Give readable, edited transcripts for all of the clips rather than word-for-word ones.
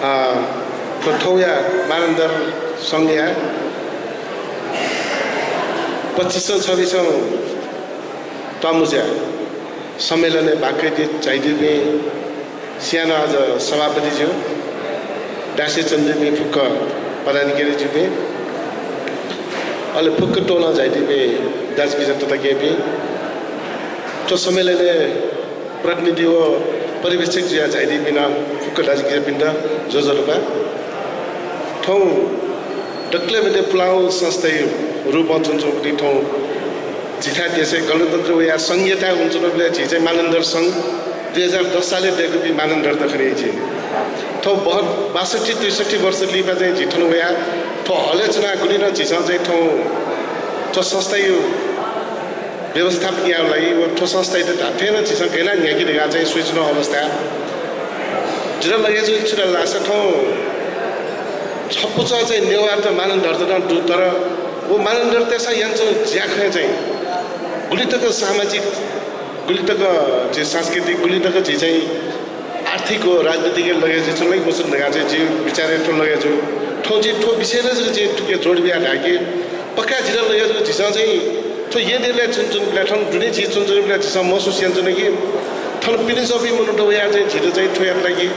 ठौया मानन्दर संज्ञा 2526 तमुजा सम्मेलन बाक्रे चाहिदिने सियानो आज सभापति ज्यू डासे चन्द्रमी फुक्क पदाधिकारी ज्यूबे अहिले फुक्क टोला चाहिदिने दाजबिज तथा केपी तो सम्मेलन प्रतिनिधि हो परिवेशक जिया चाहिदिने नाम फुक्क दाजबिज पिण्ड जोजलुका ठौ डक्ले में पुलाउ संस्था रूपमा चुन्छौँ ठौ जिठा देशे गणतन्त्र या संहिता हुन्छ नबले झिचे मानन्दर संघ 2010 साले दिएको बि मानन्दर त खरे छि ठौ 62-63 वर्ष लिपा चाहिँ झिठनु भया ठौ आलोचना गुलिन झिसा चाहिँ ठौ तो संस्था यो व्यवस्थापन यालाई वो ठो संस्था त थाथेन झिसा केना न्याकी देगा चाहिँ स्विचनो अवस्था जिरा लगे जो छुरा लासा ठौ छपुचा चाहिँ नेवार त मानन्दर त तर वो मानन्दर त्यसै यन्छ ज्याखे चाहिँ गुलितको सामाजिक गुलितको जे सांस्कृतिक गुलितको जे चाहिँ आर्थिक हो राजनीतिक लगे जे चलै मुसुन लगा जे विचारे ठो लगे जो ठो जे ठो विषय जे ठुके जोड बिया ढाके पक्का जिरा लगे जो जिसा चाहिँ ठो येनेले चुनचुन प्लेटफर्म जुनै चीज चुनचुन प्लेट जिसा महसुस यन्छ न कि ठन पिनिसबी मनुटो या चाहिँ छिटो चाहिँ ठो यात्रा कि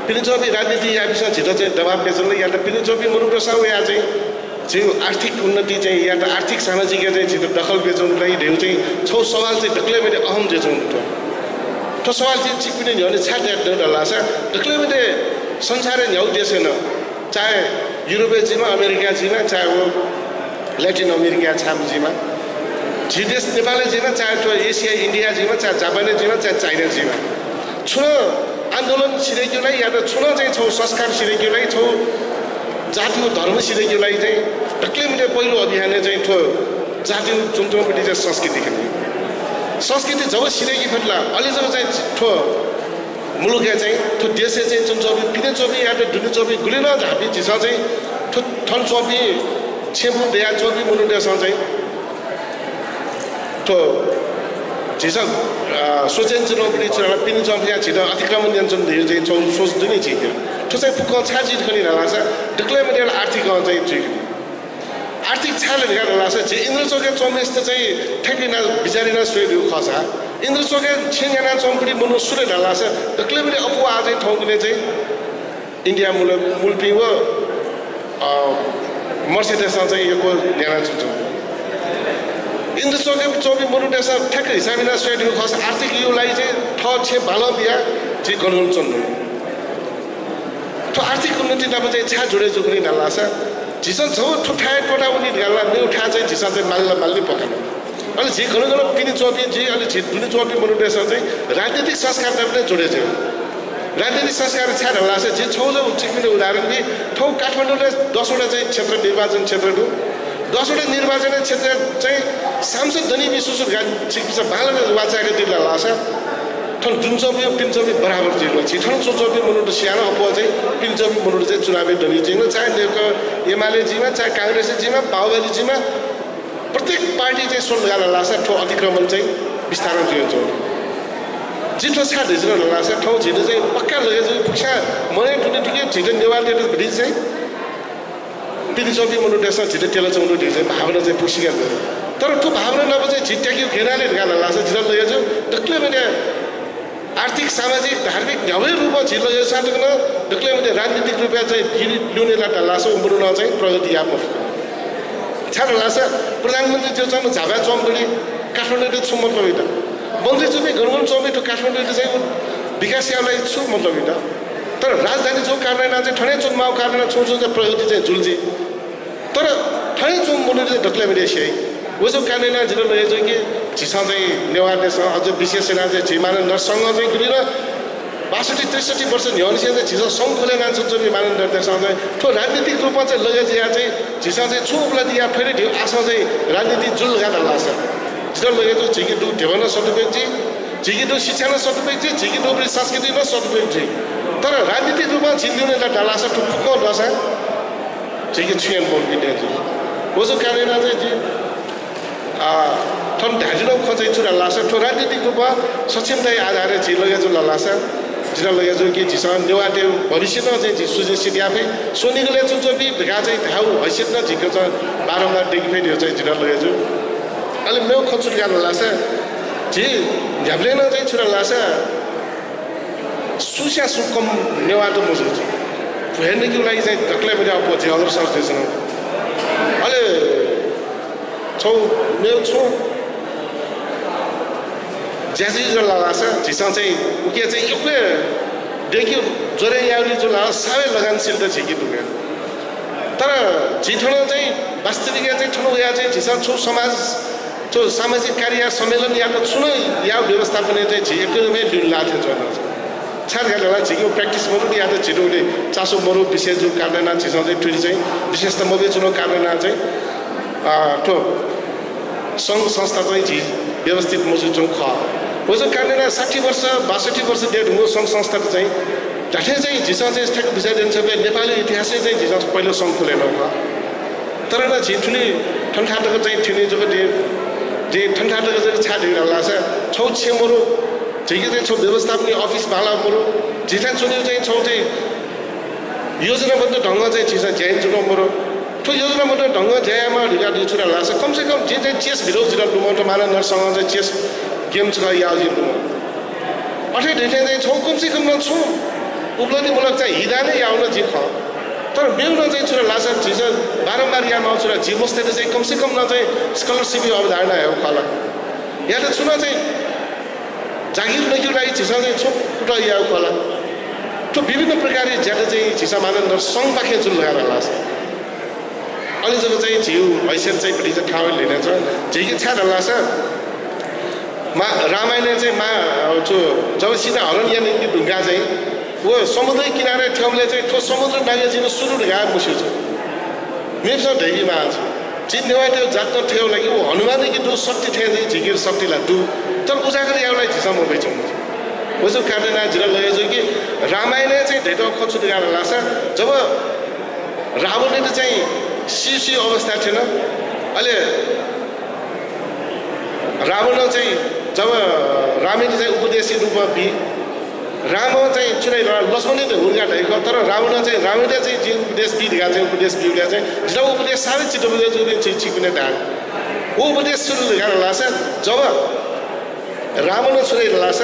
पिनिसबी राजनीति या विषय छिटो चाहिँ दबाब बेचल या त पिनिसबी मनुटो सा या चाहिँ जो आर्थिक उन्नति चाहिँ या त आर्थिक सामाजिक चाहिँ छिटो दखल बेच्नुलाई ढेउ चाहिँ छौ सवाल चाहिँ डक्लै मैले अहम जे छौँ तो सवाल चाहिँ छिपिने नि भने छाट याद डल्ला छ डक्लै मैले संसारै न्याउ देश हैन चाहे युरोपीय जीमा अमेरिका जीमा चाहे वो ल्याटिन अमेरिका छाम जीमा जी देश नेपाल जीमा चाहे तो एसिया इन्डिया जीमा चाहे जापानी जीमा चाहे चाइना जीमा छुन आन्दोलन सिरेक्युलाई या त छुन चाहिँ छौ संस्कार सिरेक्युलाई छौ जातिको धर्म सिरेक्युलाई चाहिँ डक्लै मैले पहिलो अभियान चाहिँ ठो जाति चुनचुनपट्टि चाहिँ संस्कृति खेल्ने संस्कृति जब सिरेकी फटला अलि जब चाहिँ ठो मुलुक चाहिँ ठो देशे चाहिँ चुनचोपी पिने चोपी या त दुने चोपी गुलिन झापी झिसा चाहिँ ठो ठन चोपी छेपु देया चोपी मुलुक देशमा चाहिँ ठो झिसा सोचेन चुनौपट्टि चुनाव पिने चोपी या छिटो अतिक्रमण नियन्त्रण दियो चाहिँ छौ सोच दुनी छिट्यो ठो चाहिँ फुक्क छाजी खनि लासा डक्लै मैले आर्थिक चाहिँ छिट्यो आर्थिक छाले निकाल लासा जे इन्द्र चोके चोमेस त चाहिँ ठेकिना बिचारिना सोइदियो खसा इन्द्र चोके छिङना चोमपडी मुनु सुरे लासा डक्लै मैले अपु आजै ठौकने चाहिँ इन्डिया मुलपी हो मर्सिडीजमा चाहिँ यो न्याना छ इन्द्र चोके चोबी मुनु देश ठ्याक्क हिसाबले सोइदियो खसा आर्थिक योलाई चाहिँ ठ छे बाल बिया जे गणगण चन्नु तो आर्थिक उन्नति त चाहिँ छा जोडे जोग्री नलासा झिसन छौ ठुठाए टोटा उनी गाला ने उठा चाहिँ झिसन चाहिँ माल्ने पकाउनु अनि जे गणगण पिनी चोपी जे अलि झि दुनी चोपी मुनु देश चाहिँ राजनीतिक संस्कार पनि जोडे छ राजनीतिक संस्कार छा नलासा जे छौ जो चिकमिने उदाहरण बि ठौ काठमाडौँले 10 वटा चाहिँ क्षेत्र निर्वाचन क्षेत्रको 10 वटा निर्वाचन क्षेत्र चाहिँ सांसद धनी विशुसु चिकित्सा बालले वाचाको दिला लासा ठन जुनचोपी पिनचोपी बराबर जिल्ला छिठन चोचोपी मुनुट सियानो अपो चाहिँ पिनचोपी मुनुट चाहिँ चुनावी धनी जिल्ला चाहे नेको एमाले जीमा चाहे कांग्रेस जीमा बाहुबली जीमा प्रत्येक पार्टी चाहिँ सोल गाला लासा ठो अतिक्रमण चाहिँ विस्तारण दिन्छ जिठो छा दिजन लासा ठौ झिले चाहिँ पक्का लगे चाहिँ पुक्षा मने ठुटे ठुके झिले नेवार देट भिडी चाहिँ पिनचोपी मुनुट देशमा झिले तेल चौडो दिन्छ भावना चाहिँ पुसिका तर ठो भावना नब चाहिँ झिट्याकी घेराले गाला लासा झिले लगे जो डक्लै मैले आर्थिक सामाजिक धार्मिक न्यावै रूपमा झिल्लो यो साटकन डक्लै मैले राजनीतिक रूपमा चाहिँ ल्युने लाटा लासो उम्रुन चाहिँ प्रगति आत्म छाडो लासा प्रधानमन्त्री जो चाहिँ झाबा चौमगढी काठमाडौँ छु मतलब इटा मन्त्री चाहिँ गणगण चौमेटो काठमाडौँ चाहिँ विकास यालाई छु मतलब इटा तर राजधानी जो कार्यालय चाहिँ ठनै चौक माउ कार्यालय छु चाहिँ प्रगति चाहिँ झुल्जी तर ठनै चौक मुनि चाहिँ डक्लै मैले स्याइ वो जो कार्यालय जिल्ला लगे चाहिँ कि झिसा चाहिँ नेवारले अझ विशेष सेना चाहिँ झिमानन्दरसँग चाहिँ गुलिन 62-63 वर्ष न्याउनिसे चाहिँ झिसा सङ्घ खोले नान्छ चाहिँ मानन्दरसँग चाहिँ ठो राजनीतिक रूपमा चाहिँ लगे चाहिँ चाहिँ झिसा चाहिँ छु उपलब्धि या फेरि ढिउ आशा चाहिँ राजनीति जुल गाडा लाग्छ जिल्ला लगे चाहिँ झिकिडु ढेउन सदुपयोग चाहिँ झिकिडु शिक्षा न सदुपयोग चाहिँ झिकिडु संस्कृति न सदुपयोग चाहिँ तर राजनीतिक रूपमा झिल्लिने डालासा ठुक्क दसा झिकि छुयान बोल बिने वो जो कार्यालय चाहिँ ठन ढाजिलो खोजै चुरा लासा ठो राजनीतिक रूपमा सक्षमता आधारले झिलगे जो लासा जिरा लगे जो कि जिसान नेवाटे भविष्य न चाहिँ सुजन सिटी आफै सोनीगले जुन चाहिँ भिगा चाहिँ धाउ हैसियत न झिको छ बारम्बार डेकी फेरि हो चाहिँ जिरा लगे जो अहिले मेरो खचुर गान लासा जी झ्याप्ले न चाहिँ छुरा लासा सुस्या सुकम नेवाटो मजु छ हेर्ने कि लागि चाहिँ धक्ले पनि अब पछि अदर सर्च छैन अहिले छौ मेरो छु ज्यासी जो लासा झिसा चाहिँ उके चाहिँ एउटै डेकी जोरे याउली जो ला सबै लगानशील त झिकी दुगे तर झिठो चाहिँ वास्तविक चाहिँ ठुलो या चाहिँ झिसा छु समाज जो सामाजिक कार्य सम्मेलन या त छुन या व्यवस्थापन चाहिँ झिकेमै लिन लाथे जन छाड गाडला झिक्यो प्र्याक्टिस मरु या त छिटोले चासो मरु विशेष जो कारण झिसा चाहिँ टुरी चाहिँ विशेष त मबे चुनो कारण चाहिँ ठो सङ्घ संस्था चाहिँ झि व्यवस्थित मजु चौ ख हो जो कारण 60 वर्ष 62 वर्ष डेढ हो सङ्घ संस्था चाहिँ ढाठे चाहिँ झिसा चाहिँ ठ्याक बुझाइदिनु छ नेपाली इतिहासै चाहिँ झिसा पहिलो सङ्घ खोलेन हो तर न झिठुली ठन्ठाटको चाहिँ ठिने जो जे ठन्ठाटको चाहिँ छाडेर लाछ छौ छेमरो झिके चाहिँ छौ व्यवस्थापन अफिस बाला मरो झिठा चुन्यो चाहिँ छौ चाहिँ योजनाबद्ध ढङ्ग चाहिँ झिसा ज्यान चुनो मरो ठो योजनाबद्ध ढङ्ग ज्यामा ढिगा दुछुरा लाछ कमसे कम जे चाहिँ चेस भिडियो जिरा डुमोटो माना नरसँग चाहिँ चेस गेम छ याउजी डुमो अठे ढेठे चाहिँ छौ कमसे कम न छु उपलब्धिमूलक चाहिँ हिँडा नै आउन जिख तर मेरो चाहिँ छुरा लासा झिज बारम्बार यहाँ आउँछ झि बस्दै चाहिँ कमसे कम न चाहिँ स्कलरसिप अवधारणा हो खला यहाँ त छुन चाहिँ जागिर नगिर लागि झिसा चाहिँ छु कुटा या खला तो विभिन्न प्रकारले ज्यादा चाहिँ झिसा मानन सङ्घ पाखे जुन लगाएर लास अलि जब चाहिँ झिउ हैसियत चाहिँ बढी चाहिँ ठाउँ लिने छ झिकी छाड लास मा रामायण चाहिँ मा जो जब सीधा हरण यहाँ ढुङ्गा चाहिँ वो समुद्र किनारे ठाउँले चाहिँ ठो समुद्र नागेजिन सुरु ढुङ्गा मुस्यो छ मेरो ढेकीमा आछ जिन नेवाटे जात ठेउ लागि वो हनुमान कि दु शक्ति ठे चाहिँ झिकेर शक्तिलाई दु तर उजागर याउलाई झिसम बेचौ वो जो कारण जिरा लगे जो कि रामायण चाहिँ ढेटो खछु ढुङ्गा लाछ जब रावणले चाहिँ शिशु अवस्था थिएन अहिले रावण चाहिँ जब रामेले चाहिँ उपदेशी रूपमा राम चाहिँ चुनाइ लक्ष्मणले त हुर्का ढेको तर रावण चाहिँ रामेले चाहिँ जे उपदेश दिइरहेको चाहिँ उपदेश दिइरहेको चाहिँ जिल्ला उपदेश साह्रै छिटो बुझ्यो छिक्ने ढाड ऊ उपदेश सुरु गरेर लाछ जब रावण छुरै लाछ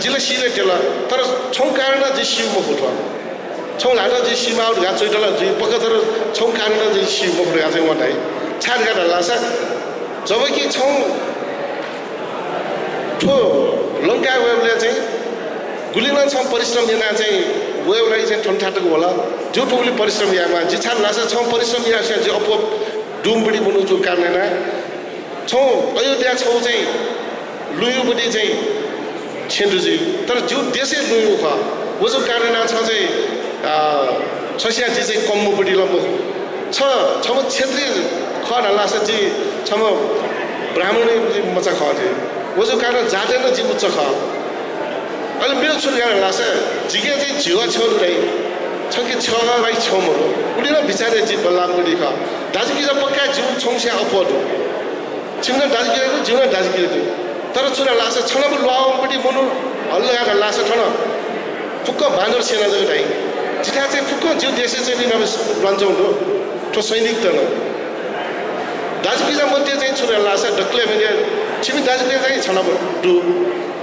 जिल्ला सिले टेला तर छौँ कारण जे शिवमा फुट्यो छौँ लाटा जे शिवमा आउट घाट चोइटला जे पक्का तर छौँ कारण जे शिवमा फुट्यो चाहिँ वटाइ छाड गरेर लाछ जब कि छौँ ठो लङ्का वेबले चाहिँ गुलिन छ परिश्रम यहाँ चाहिँ वेबलाई चाहिँ ठन्ठाटको होला जो ठुली परिश्रम यहाँमा जे छाड लाछ छौँ परिश्रम यहाँ चाहिँ जे अपो डुमबडी बनु जो कारण छौँ अयोध्या छौँ चाहिँ लुयुबडी चाहिँ छेन्डुजी तर जो देशै लुयु ख वो जो कारण छ चाहिँ छसियाजी चाहिँ कम्मुबडी लम्बो छ छम क्षेत्रीय ख लाछ जी छम ब्राह्मण मचा ख चाहिँ वो जो कारण जाते न जी उच्च ख अहिले मेरो छोरी गाह्रो लाग्छ झिके चाहिँ झिवा छेउ रही छ कि छेउमा भाइ छेउमहरू उनीहरू बिचारे जी बल्लामबडी ख दाजुकी पक्का जिउ छौस्या अपड छिउन दाजुकीको जिउन दाजुकीको तर छोरा लाग्छ छनब लुवाउपट्टि मनु हल्लो लगाएर लाग्छ ठन फुक्क बाँदर सेना जग्गा ढाइ जिठा चाहिँ फुक्क जिउ देशे चाहिँ नि रन्छौँ हो ठो सैनिक त न दाजुकीजा मध्ये चाहिँ छोरा लाग्छ ढक्ले मैले छिमी दाजुकी चाहिँ छनब डु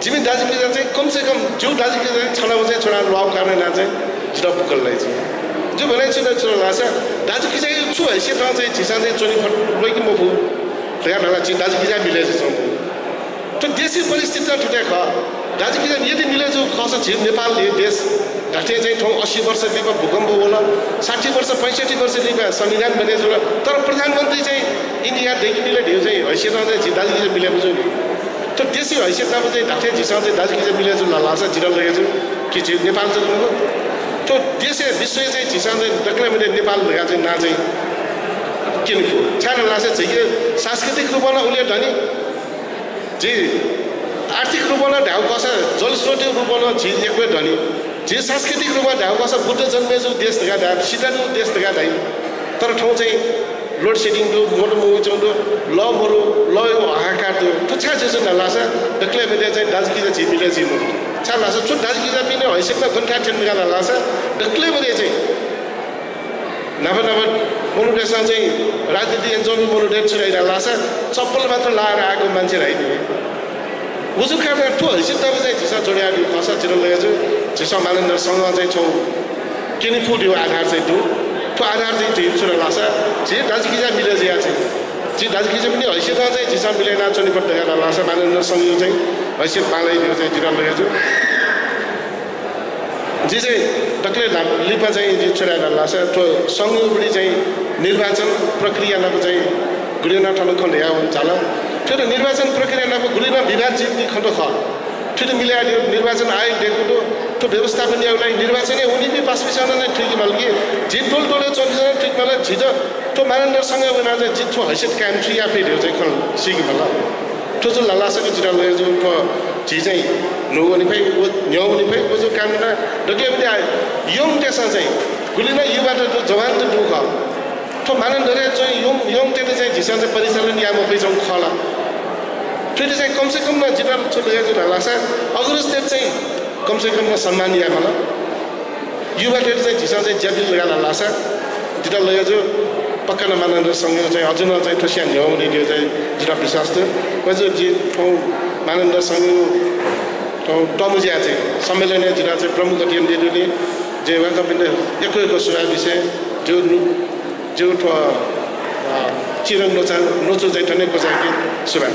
जिमी दाजुकी चाहिँ कमसे कम जिउ दाजुकी चाहिँ छनब चाहिँ छोरा लुवाउ कारण चाहिँ जिरा पुकललाई चाहिँ जो भने छोरा लाग्छ दाजुकी चाहिँ छु हैसियतमा चाहिँ झिसा चाहिँ चोरी फट कि म फु ढाला चाहिँ दाजुकी चाहिँ मिलेछ छौँ तो देशी परिस्थिति ठुटे ख दाजुकी चाहिँ यदि मिले जो खस झिम नेपाल ये देश ढाटे चाहिँ ठाउँ 80 वर्ष लिपा भूकम्प होला 60 वर्ष 65 वर्ष लिपा संविधान बनेछ होला तर प्रधानमन्त्री चाहिँ इन्डियादेखि मिले ढिउ चाहिँ हैसियतमा चाहिँ दाजुकी चाहिँ मिलेको छु तो देशी हैसियतमा चाहिँ ढाटे झिसा चाहिँ दाजुकी चाहिँ मिलेछ लाछ जिरा लगेछु कि चाहिँ नेपाल चाहिँ तो देशे विश्व चाहिँ झिसा चाहिँ डक्लै मैले नेपाल लगा चाहिँ ना चाहिँ किनको छाना लाछ चाहिँ सांस्कृतिक रूपमा उले धनी जी आर्थिक रूपमा ढाउ कस जलस्रोत रूपमा झिल एक धनी जे सांस्कृतिक रूपमा ढाउ कस बुद्ध जन्मेजु देश धगा ढाउ सिटानु देश धगा ढाइ तर ठाउँ चाहिँ लोड सेडिङ दु मोटो मुवी चौँदो लहरू ल हाहाकार दु थुच्छा जेसो नलाछ डक्लै मैले चाहिँ दाजुकी चाहिँ झिमिले झिमु चालासा छु दाजु किजा पिने हैसियतमा गन्ठा टेन्डगा लासा डक्ले बरे चाहिँ नभए मोनुटेसमा चाहिँ राजनीति एन्जोमी मोनुटेट छुराइरा लासा चप्पल मात्र लाएर आएको मान्छे राइदिए उजु खाना ठो हैसियत तब चाहिँ झिसा जोड्या दियो खसा चिर लगेछु झिसा मानन्दरसँग चाहिँ छौ किनि फुट्यो आधार चाहिँ त्यो आधार चाहिँ त्यो छुरा लासा जे दाजु किजा मिले जिया चाहिँ जे दाजु किजा पनि हैसियतमा चाहिँ झिसा मिलेन चोनी पड्डेगा लासा मानन्दरसँग चाहिँ हैसियत पालाइदियो चाहिँ चिर लगेछु जे चाहिँ डक्ले लिपा चाहिँ जे छोराएर लासा त्यो संघबुढी चाहिँ निर्वाचन प्रक्रिया नको चाहिँ गुलिना ठाउँ खण्ड या हुन्छ त्यो त निर्वाचन प्रक्रिया नको गुलिना विवाद जित्ने खण्ड ख त्यो त मिलाइदियो निर्वाचन आयोग दिएको त्यो व्यवस्थापन एउटालाई निर्वाचनै हुने पनि पास पिछाउन नै ठिक मल्कि जे टोल टोले 24 जना ठिक मलाई झिजो त्यो मानन्दरसँग उना चाहिँ जित्थो हैसियत कायम छु या फेरि चाहिँ खल सिक मलाई त्यो जो लालासको जिरा लगे जो झि चाहिँ नहुने भई न्याउने भई वो जो काम ना डके पनि यङ त्यसमा चाहिँ गुलिना युबाट जो जवान त दुख त्यो मानन्दरे चाहिँ यङ त्यसले चाहिँ झिसा चाहिँ परिचालन यामा पैसा खला फेरि चाहिँ कमसे कम जिरा छोडेको जो लासा अग्रज त्यो चाहिँ कमसे कम सम्मान या मलाई युबाट चाहिँ झिसा चाहिँ ज्यादै लगाला लासा जिरा लगे जो पक्का मानन्दरसँग चाहिँ अझ न चाहिँ ठोसिया ल्याउने त्यो चाहिँ जिरा विश्वास थियो जो जे मानन्दरसँग टमुजिया चाहिँ सम्मेलन जिरा चाहिँ प्रमुख अध्ययन दिने जे उहाँका पनि एक सुझाव विषय जो जो चिरङ नोचो चाहिँ ठनै खोजाएको सुझाव